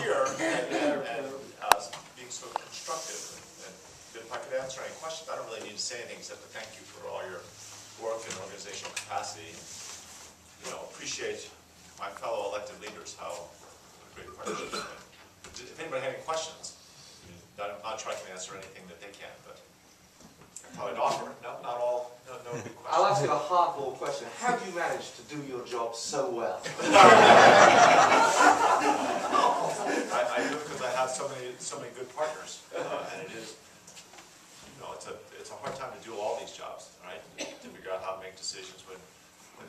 here and being so constructive. And if I could answer any questions, I don't really need to say anything except to thank you for all your work and organizational capacity. Appreciate my fellow elected leaders, how great partnership has been. If anybody had any questions, I'll try to answer anything that they can, but I probably offer. No, not all. No big questions. I'll ask you a hardball question. How do you manage to do your job so well? I do it because I have so many good partners, and it is, it's a hard time to do all these jobs, right? To figure out how to make decisions when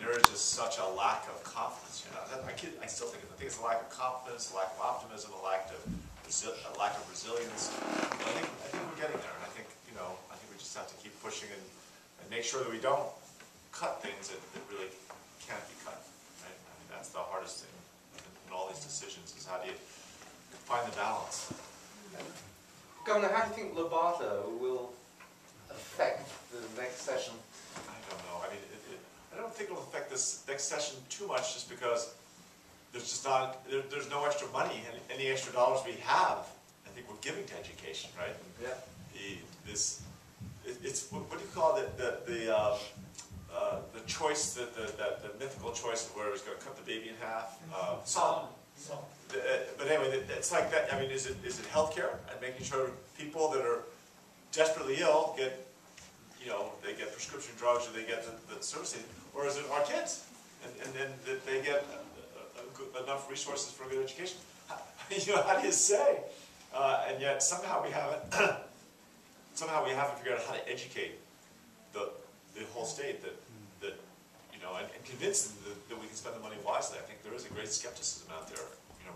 there is just such a lack of confidence. I still think it's a lack of confidence, a lack of optimism, a lack of resilience. But I think we're getting there, and I think we just have to keep pushing and make sure that we don't cut things that really can't be cut. Right? I mean, that's the hardest thing in all these decisions, is how do you find the balance. Governor, how do you think Lobato will affect the next session? I don't know. I mean, I don't think it'll affect this next session too much, just because there's no extra money, and any extra dollars we have, I think we're giving to education, right? Yeah. It's what do you call it? The choice, the mythical choice of where he's going to cut the baby in half. Solomon. But anyway, it's like that. I mean, is it healthcare and making sure people that are desperately ill get, they get prescription drugs, or they get the services, or is it our kids, and then they get enough resources for a good education? How do you say? And yet somehow we haven't figured out how to educate the whole state that and convince them that we can spend the money wisely. I think there is a great skepticism out there,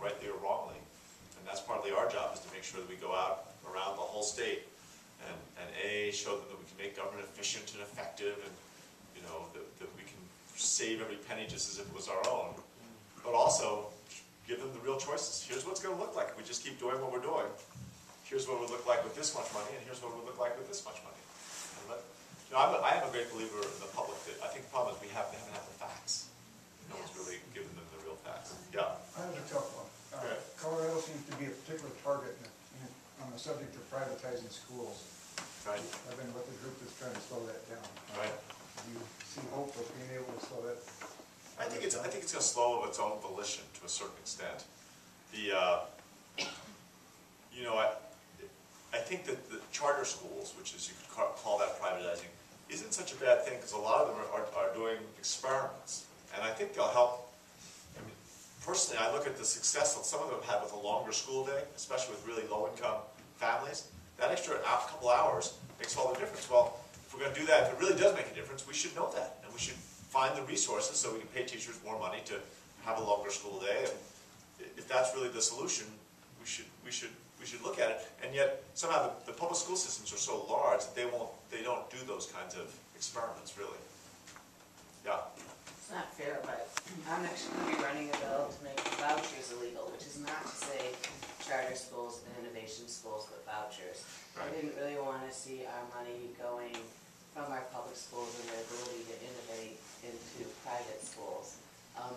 rightly or wrongly, and that's partly our job, is to make sure that we go out around the whole state and show them that we can make government efficient and effective, and that we can save every penny just as if it was our own, but also give them the real choices. Here's what it's going to look like if we just keep doing what we're doing. Here's what it would look like with this much money, and here's what it would look like with this much money. I am a great believer in the public. I think the problem is we haven't had the facts. No one's really given them the real facts. Yeah. I have a tough one. Colorado seems to be a particular target on the subject of privatizing schools. Right. I've been with the group that's trying to slow that down. Right. Do you see hope of being able to slow that? I think it's going to slow of its own volition to a certain extent. I think that the charter schools, which is, you could call that privatizing, isn't such a bad thing, because a lot of them are doing experiments, and I think they'll help. I mean, personally, I look at the success that some of them have had with a longer school day, especially with really low-income families. That extra couple hours makes all the difference. Well, if we're going to do that, if it really does make a difference, we should know that, and we should find the resources so we can pay teachers more money to have a longer school day. And if that's really the solution, we should look at it. And yet somehow the public school systems are so large that they don't do those kinds of experiments, really. Yeah. It's not fair, but I'm actually going to be running a bill to make vouchers illegal, which is not to say charter schools and innovation schools, but vouchers. Right. I didn't really want to see our money going from our public schools and their ability to innovate into private schools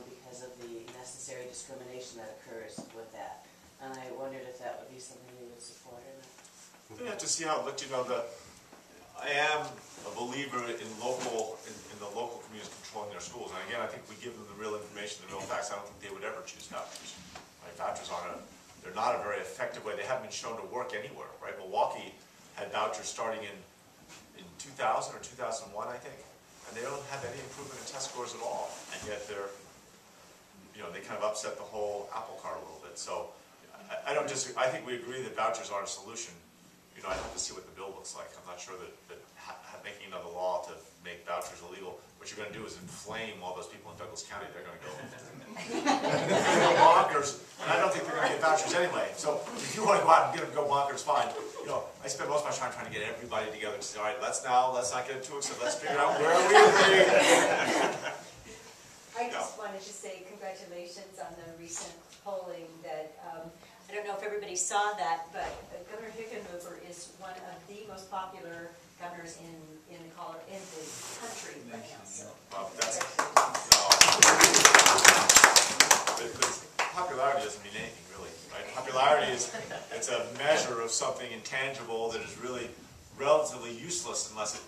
because of the necessary discrimination that occurs with that. And I wondered if that would be something you would support or not. We have to see how it looked. I am a believer in the local communities controlling their schools. And again, I think we give them the real information, the real facts. I don't think they would ever choose vouchers. Right? Vouchers they're not a very effective way. They haven't been shown to work anywhere. Right? Milwaukee had vouchers starting in 2000 or 2001, I think, and they don't have any improvement in test scores at all. And yet they kind of upset the whole apple cart a little bit. So I don't disagree. I think we agree that vouchers aren't a solution. I'd have to see what the bill looks like. I'm not sure that making another law to make vouchers illegal, what you're going to do is inflame all those people in Douglas County. They're going to go bonkers. And I don't think they're going to get vouchers anyway. So if you want to go out and get them go bonkers, fine. I spend most of my time trying to get everybody together to say, all right, let's not get too excited. Let's figure out where we agree. I just wanted to say congratulations on the recent polling that, I don't know if everybody saw that, but Governor Hickenlooper is one of the most popular governors in the country right now. So. popularity doesn't mean anything really, right? Popularity it's a measure of something intangible that is really relatively useless unless it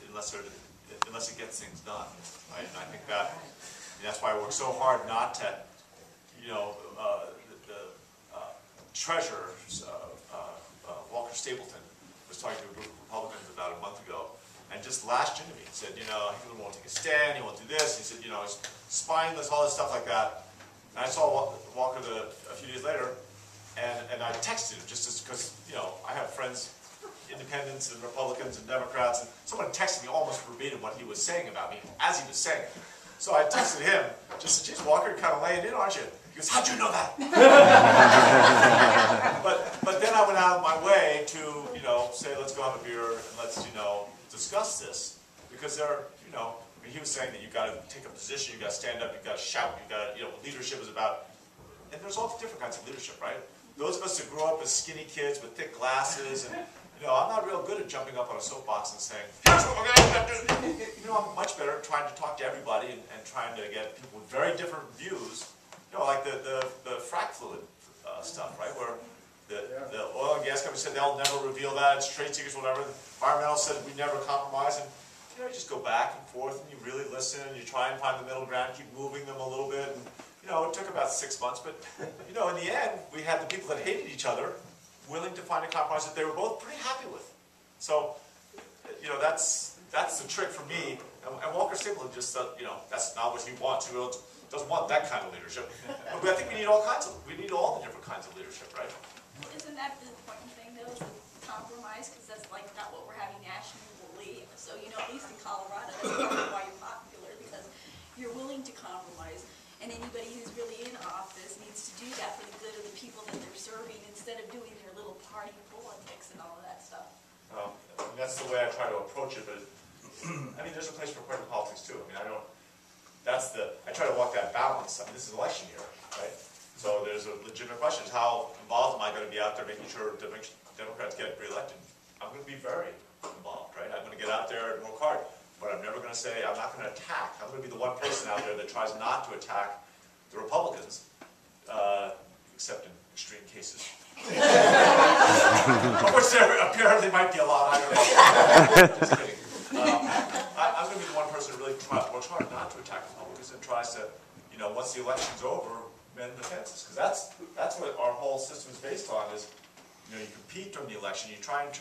gets things done, right? And I think that's why I work so hard not to, treasurer, Walker Stapleton, was talking to a group of Republicans about a month ago, and just lashed into me and said, he won't take a stand, he won't do this. He said, he's spineless, all this stuff like that. And I saw Walker a few days later, and I texted him just because, I have friends, independents and Republicans and Democrats, and someone texted me almost verbatim what he was saying about me as he was saying it. So I texted him, just said, geez, Walker, you're kind of laying in, aren't you? He goes, how'd you know that? but then I went out of my way to, say, let's go have a beer and let's, discuss this. Because he was saying that you've got to take a position, you've got to stand up, you've got to shout, you've got to, leadership is about, and there's all different kinds of leadership, right? Those of us that grew up as skinny kids with thick glasses, and, I'm not real good at jumping up on a soapbox and saying, here's what we're going to do. I'm much better at trying to talk to everybody and trying to get people with very different views, like the frack fluid stuff, right? Where the oil and gas company said they'll never reveal that, it's trade secrets, whatever. The environmental said we never compromise, and you just go back and forth and you really listen and you try and find the middle ground, keep moving them a little bit. And, it took about 6 months, but in the end, we had the people that hated each other willing to find a compromise that they were both pretty happy with. So, that's the trick for me. And Walker Stapleton just said, that's not what he wants. He doesn't want that kind of leadership. But I think we need all the different kinds of leadership, right? Well, isn't that the important thing, though, is the compromise? Because that's like not what we're having nationally. So, at least in Colorado, that's probably why you're popular, because you're willing to compromise. And anybody who's really in office needs to do that for the good of the people that they're serving, instead of doing their little party politics and all of that stuff. That's the way I try to approach it, but there's a place for party politics too. I try to walk that balance. This is election year, right? So there's a legitimate question, is how involved am I going to be out there making sure Democrats get reelected? I'm going to be very involved, right? I'm going to get out there and work hard, but I'm never going to say, I'm not going to attack. I'm going to be the one person out there that tries not to attack the Republicans, except in extreme cases. Of which there apparently might be a lot, I don't know. Just kidding. I'm going to be the one person who really works hard not to attack Republicans and tries to, once the election's over, mend the fences. Because that's what our whole system is based on, is, you compete during the election, you try and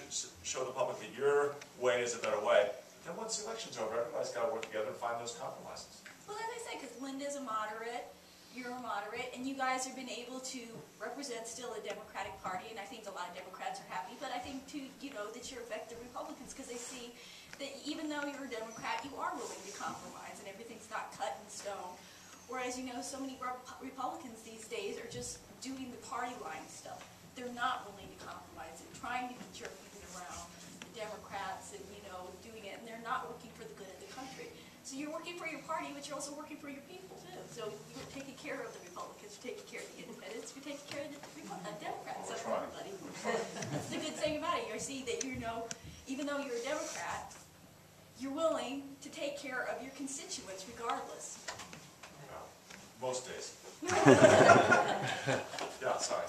show the public that your way is a better way. Then once the election's over, everybody's got to work together and find those compromises. Well, as I say, because Linda's a moderate, you're a moderate, and you guys have been able to represent still a Democratic Party, and I think a lot of Democrats are happy, but I think too, that you affect the Republicans, because they see that even though you're a Democrat, you are willing to compromise, and everything's not cut in stone. Whereas, so many Republicans these days are just doing the party line stuff. They're not willing to compromise. They're trying to be jerking around the Democrats and, doing it, and they're not working for the good of the country. So you're working for your party, but you're also working for your people, too. So you're taking care of the Republicans, you're taking care of the independents, you're taking care of the Democrats, that's everybody. That's the good thing about it. You see that, even though you're a Democrat, you're willing to take care of your constituents regardless. Most days. Yeah, sorry.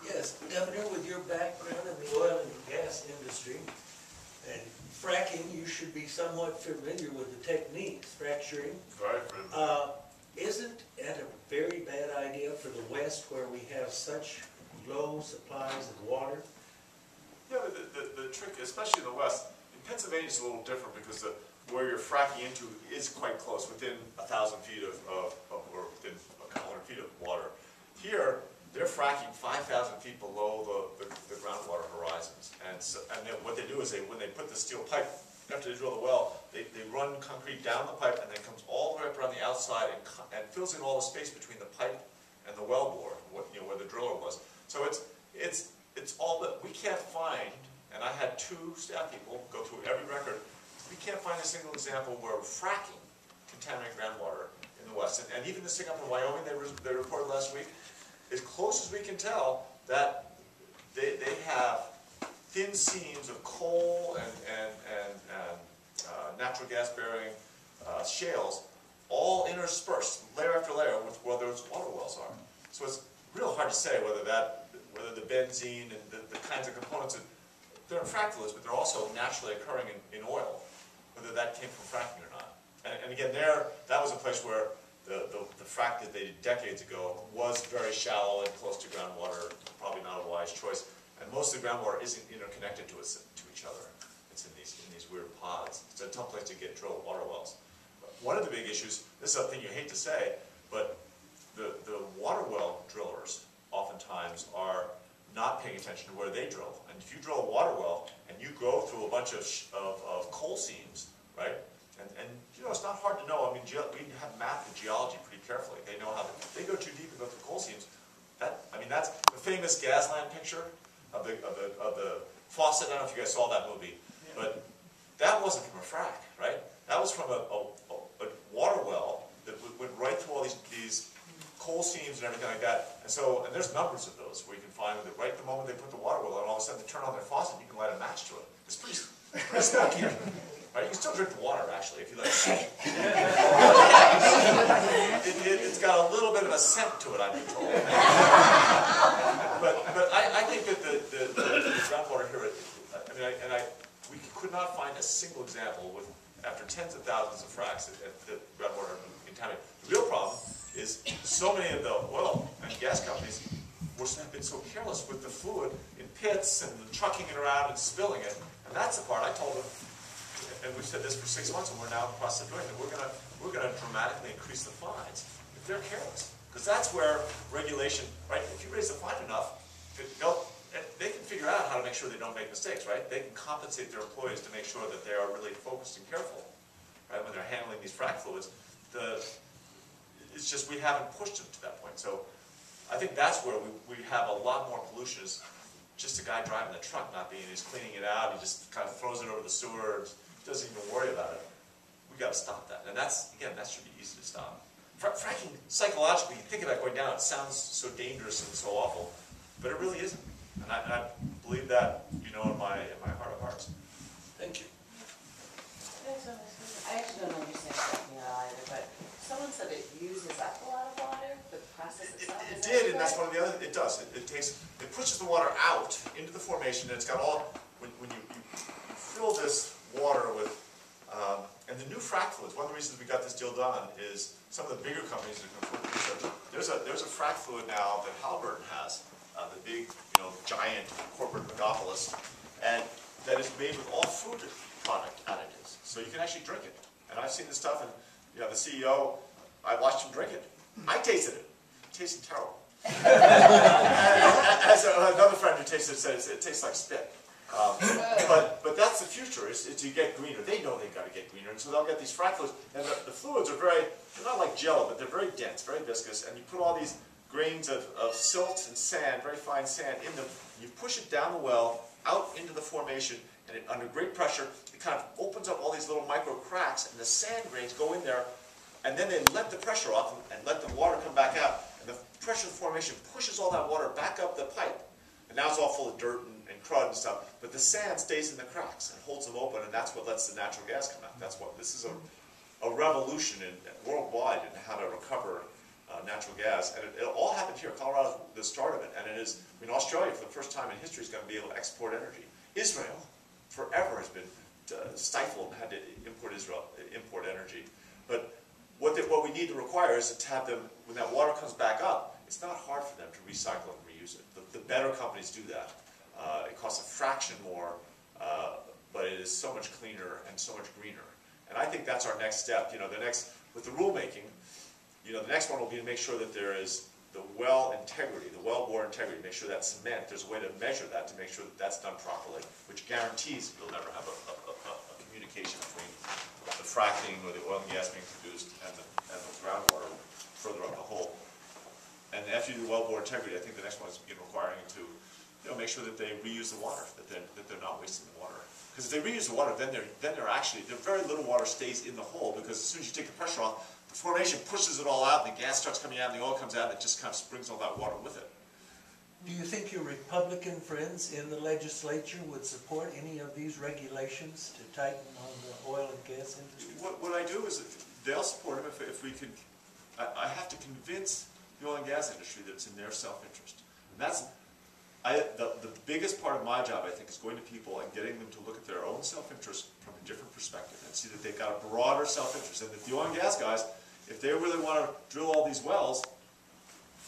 Yes, Governor, with your background in the oil and gas industry and fracking, you should be somewhat familiar with the techniques, fracturing. Very familiar. Isn't it a very bad idea for the West, where we have such low supplies of water? Yeah, but the trick, especially in the West, in Pennsylvania it's a little different, because where you're fracking into is quite close, within 1,000 feet or within a couple hundred feet of water. Here, they're fracking 5,000 feet below the groundwater horizons. And then what they do is when they put the steel pipe, after they drill the well, they run concrete down the pipe and then comes all the way up around the outside and fills in all the space between the pipe and the well bore, where the driller was. So it's all that we can't find, and I had 2 staff people go through every record. We can't find a single example where fracking contaminated groundwater in the West. And even this thing up in Wyoming they reported last week, as close as we can tell, that they have thin seams of coal and natural gas bearing shales, all interspersed, layer after layer, with where those water wells are. So it's real hard to say whether the benzene and the kinds of components that they're in fractals, but they're also naturally occurring in oil, whether that came from fracking or not. And again, that was a place where the frack that they did decades ago was very shallow and close to groundwater, probably not a wise choice. And most of the groundwater isn't interconnected to each other. It's in these weird pods. It's a tough place to get drilled water wells. But one of the big issues, this is something you hate to say, but the water well drillers oftentimes are not paying attention to where they drill. And if you drill a water well and you go through a bunch of coal seams, right? And it's not hard to know. I mean, we have mapped the geology pretty carefully. They know how they go too deep and go through coal seams. That's the famous Gasland picture of the faucet. I don't know if you guys saw that movie, but that wasn't from a frack, right? That was from a water well that went right through all these coal seams and everything like that. And there's numbers of those where you can find that right the moment they put the water well in, all of a sudden they turn on their faucet and you can light a match to it. It's pretty smoky. Right? You can still drink the water, actually, if you like. It's got a little bit of a scent to it, I've been told. but I think that the groundwater here, we could not find a single example after tens of thousands of fracks that groundwater contaminated. The real problem is so many of the oil and gas companies have been so careless with the fluid in pits and trucking it around and spilling it. And that's the part I told them. And we've said this for 6 months, and we're now in the process of doing it. We're going to dramatically increase the fines if they're careless, because that's where regulation, right? If you raise the fine enough, they can figure out how to make sure they don't make mistakes, right? They can compensate their employees to make sure that they are really focused and careful, right? When they're handling these frac fluids, it's just we haven't pushed them to that point. So I think that's where we have a lot more pollution. Is just a guy driving the truck, not being, he's cleaning it out, he just kind of throws it over the sewer. Doesn't even worry about it. We got to stop that, and that should be easy to stop. Fracking, psychologically, you think about going down, it sounds so dangerous and so awful, but it really isn't. And I believe that, in my heart of hearts. Thank you. I actually don't understand fracking at all either, but someone said it uses up a lot of water, the process itself. It did, and that's one of the other. It does. It pushes the water out into the formation, and it's got all. When you fill this water with, and the new frac fluids, one of the reasons we got this deal done is some of the bigger companies that can afford research. There's a frac fluid now that Halliburton has, the big, giant corporate megapolis, and that is made with all food product additives. So you can actually drink it. And I've seen this stuff, and the CEO, I watched him drink it. I tasted it. It tasted terrible. As another friend who tasted it says, it tastes like spit. But that's the future, is to get greener. They know they've got to get greener, and so they'll get these frac fluids. And the fluids are they're not like jello, but they're very dense, very viscous, and you put all these grains of silt and sand, very fine sand, in them. You push it down the well, out into the formation, and under great pressure, it kind of opens up all these little micro cracks, and the sand grains go in there, and then they let the pressure off and let the water come back out, and the pressure of the formation pushes all that water back up the pipe. And now it's all full of dirt and crud and stuff, but the sand stays in the cracks and holds them open, and that's what lets the natural gas come out. This is a revolution worldwide in how to recover natural gas, and it all happened here. Colorado's the start of it, and it is. Australia, for the first time in history, is going to be able to export energy. Israel, forever, has been stifled and had to import energy. But what we need to require is to have them, when that water comes back up, it's not hard for them to recycle and reuse it. The better companies do that. It costs a fraction more, but it is so much cleaner and so much greener. And I think that's our next step. With the rulemaking, the next one will be to make sure that there is the well integrity, the well bore integrity, make sure that cement, there's a way to measure that to make sure that that's done properly, which guarantees you'll never have a communication between the fracking or the oil and gas being produced and the groundwater further up the hole. And after you do well bore integrity, I think the next one is begin requiring to make sure that they reuse the water, that they're not wasting the water. Because if they reuse the water, then very little water stays in the hole, because as soon as you take the pressure off, the formation pushes it all out, and the gas starts coming out, and the oil comes out, and it just kind of brings all that water with it. Do you think your Republican friends in the legislature would support any of these regulations to tighten on the oil and gas industry? What I do is they'll support them if we can. I have to convince the the oil and gas industry that it's in their self-interest. And that's, the biggest part of my job, I think, is going to people and getting them to look at their own self-interest from a different perspective and see that they've got a broader self-interest. And that the oil and gas guys, if they really want to drill all these wells,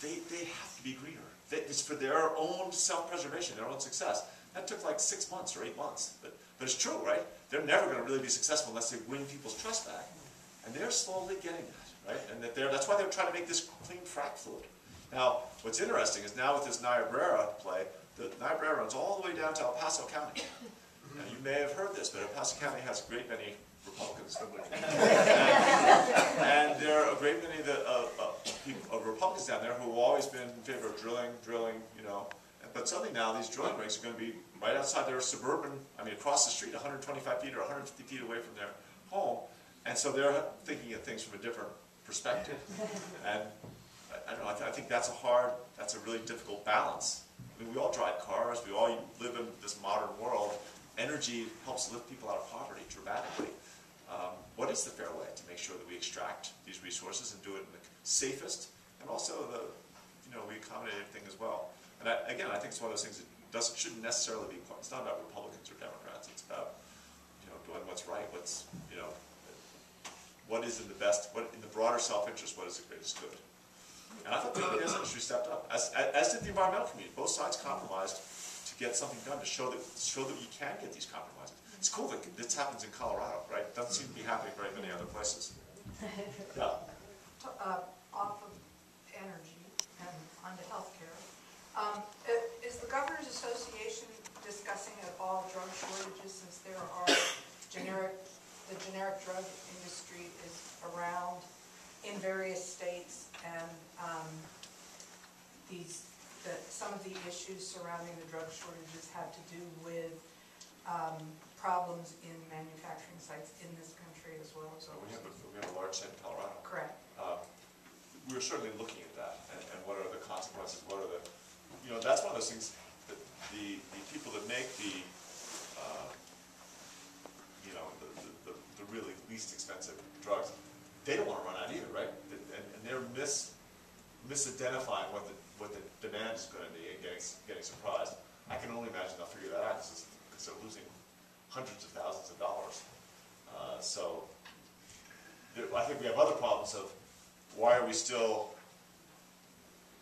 they have to be greener. It's for their own self-preservation, their own success. That took like 6 months or 8 months. But it's true, right? They're never going to really be successful unless they win people's trust back. And they're slowly getting that, right? And that's why they're trying to make this clean frac fluid. Now, what's interesting is now with this Niobrara play, the Niobrara runs all the way down to El Paso County. Now, you may have heard this, but El Paso County has a great many Republicans. And there are a great many of Republicans down there who have always been in favor of drilling, you know. But suddenly now these drilling rigs are going to be right outside their suburban, across the street, 125 feet or 150 feet away from their home. And so they're thinking of things from a different perspective. And I don't know, I think that's a really difficult balance. We all drive cars, we all live in this modern world. Energy helps lift people out of poverty dramatically. What is the fair way to make sure that we extract these resources and do it in the safest and also we accommodate everything as well? And again, I think it's one of those things that shouldn't necessarily be, it's not about Republicans or Democrats, it's about doing what's right, what is in the best, in the broader self-interest, what is the greatest good. And I thought the oil and gas industry stepped up, as did the environmental community. Both sides compromised to get something done to show that you can get these compromises. It's cool that this happens in Colorado, right? It doesn't seem to be happening very many other places. Yeah. Off of energy and onto healthcare. Is the Governors Association discussing at all drug shortages, since there are the generic drug industry is around in various states, and some of the issues surrounding the drug shortages have to do with problems in manufacturing sites in this country as well as overseas. We have a large site in Colorado. Correct. We're certainly looking at that, and what are the consequences, what are the, that's one of those things that the people that make the really least expensive drugs, they don't want to run out either, right? And they're misidentifying what the demand is going to be and getting surprised. I can only imagine they'll figure that out because they're losing hundreds of thousands of dollars. I think we have other problems of why are we still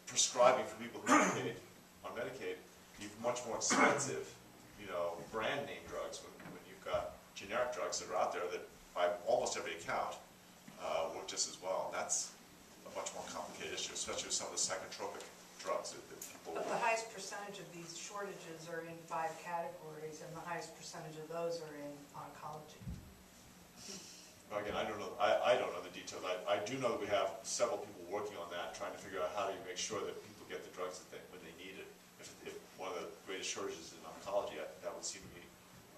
prescribing for people who are on Medicaid even much more expensive, brand name drugs when you've got generic drugs that are out there that by almost every account work just as well. And that's a much more complicated issue, especially with some of the psychotropic drugs that people... But the highest percentage of these shortages are in 5 categories, and the highest percentage of those are in oncology. Again, I don't know the details. I do know that we have several people working on that, trying to figure out how do you make sure that people get the drugs when they need it. If one of the greatest shortages is in oncology, that would seem to be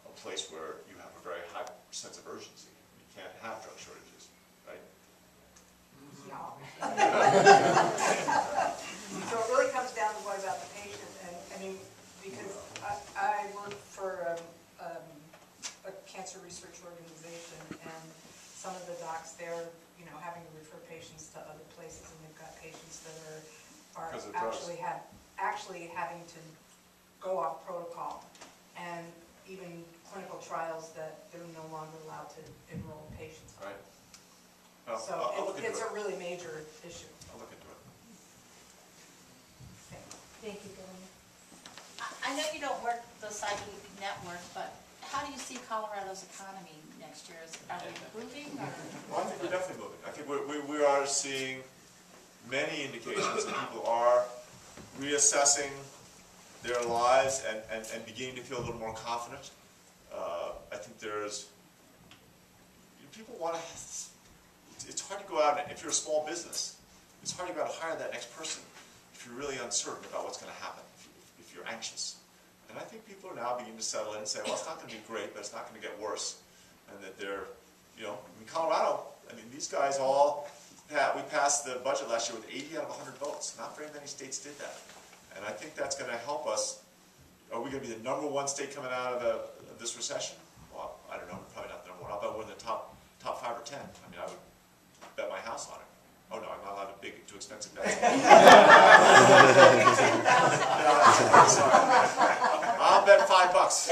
a place where you have a very high sense of urgency. You can't have drug shortages, right? Yeah. So it really comes down to what about the patient, and because I work for a cancer research organization, and some of the docs there, having to refer patients to other places, and they've got patients that are actually having to go off protocol, and even clinical trials that they're no longer allowed to enroll patients. Right. Well, So I'll look into it's it. a really major issue. I'll look into it. Thank you, Bill. I know you don't work the psychic network, but how do you see Colorado's economy next year? Are we improving? Or? Well, I think we're definitely moving. I think we are seeing many indications that people are reassessing their lives and beginning to feel a little more confident. I think people want to, it's hard to go out, and if you're a small business, it's hard to go out and hire that next person if you're really uncertain about what's going to happen, if you're anxious. And I think people are now beginning to settle in and say, well, it's not going to be great, but it's not going to get worse. And that they're, in Colorado, these guys we passed the budget last year with 80 out of 100 votes. Not very many states did that. And I think that's going to help us. Are we going to be the #1 state coming out of this recession? Well, I don't know. We're probably not the #1. I'll bet we're in the top 5 or 10. I would bet my house on it. Oh, no, I'm not allowed to big, too expensive bets. Sorry. I'll bet $5.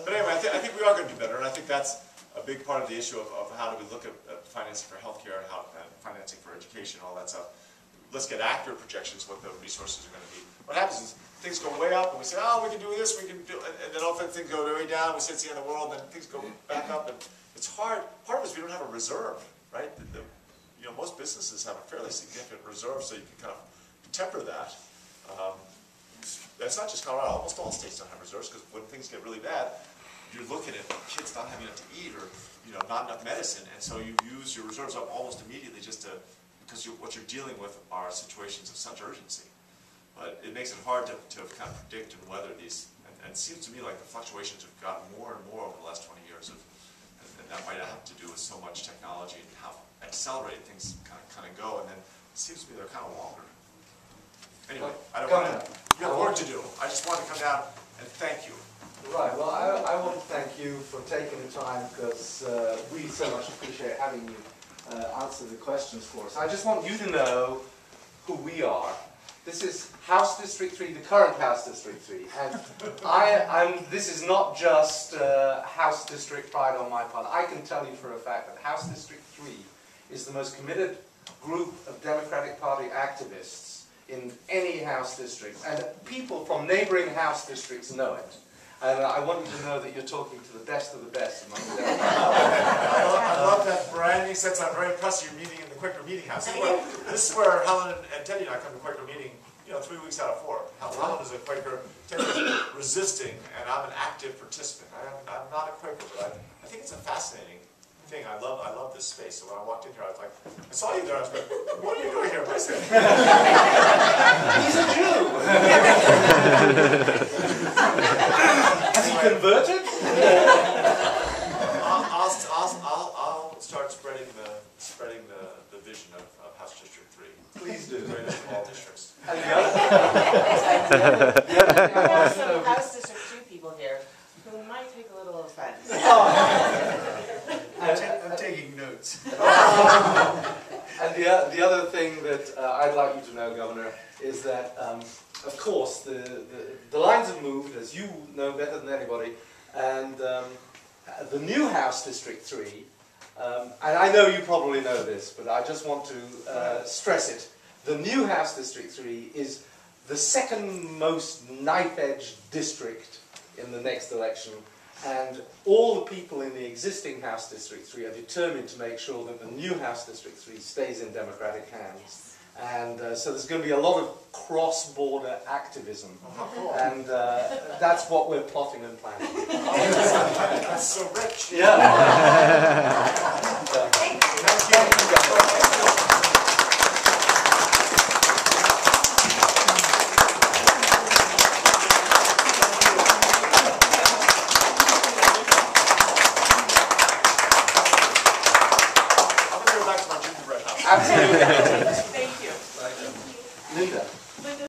But anyway, I think we are going to do better, and I think that's a big part of the issue of how do we look at financing for healthcare and financing for education, all that stuff. Let's get accurate projections of what the resources are going to be. What happens is things go way up, and we say, oh, we can do this, we can do, and then all of a sudden things go way down. We say it's the end of the world, and then things go back up, and it's hard. Part of it is we don't have a reserve, right? You know, most businesses have a fairly significant reserve, so you can kind of temper that. That's not just Colorado. Almost all states don't have reserves, because when things get really bad, you're looking at kids not having enough to eat, or not enough medicine, and so you use your reserves up almost immediately because what you're dealing with are situations of such urgency. But it makes it hard to kind of predict and weather these. And it seems to me like the fluctuations have gotten more and more over the last 20 years, and that might have to do with so much technology and how accelerated things kind of go. And then it seems to me they're kind of longer. Anyway, I don't want to. We have work to do. I just wanted to come down and thank you. Right, well, I want to thank you for taking the time, because we so much appreciate having you answer the questions for us. I just want you to know who we are. This is House District 3, the current House District 3, and this is not just House District pride on my part. I can tell you for a fact that House District 3 is the most committed group of Democratic Party activists in any House district, and people from neighboring House districts know it. And I want you to know that you're talking to the best of the best among the Democrats. I love that branding sense. I'm very impressed with your meeting in the Quaker Meeting House. This is where Helen and Teddy and I come to Quaker Meeting, 3 weeks out of 4. Helen is a Quaker, Teddy is resisting, and I'm an active participant. I'm not a Quaker, but I think it's a fascinating thing. I love this space. So when I walked in here, I was like, I saw you there. I was like, what are you doing here? Wait a second. He's a Jew. Has he converted? I'll start spreading the vision of House District 3. Please do. The greatest of all districts. And We have some House District 2 people here who might take a little offense. I'm taking notes. And the other thing that I'd like you to know, Governor, is that, of course, the lines have moved, as you know better than anybody, and the new House District 3, and I know you probably know this, but I just want to stress it. The new House District 3 is the second most knife-edge district in the next election, and all the people in the existing House District 3 are determined to make sure that the new House District 3 stays in Democratic hands. And so there's going to be a lot of cross-border activism, and that's what we're plotting and planning. That's so rich. Yeah. Thank you. Absolutely. Thank you. Linda.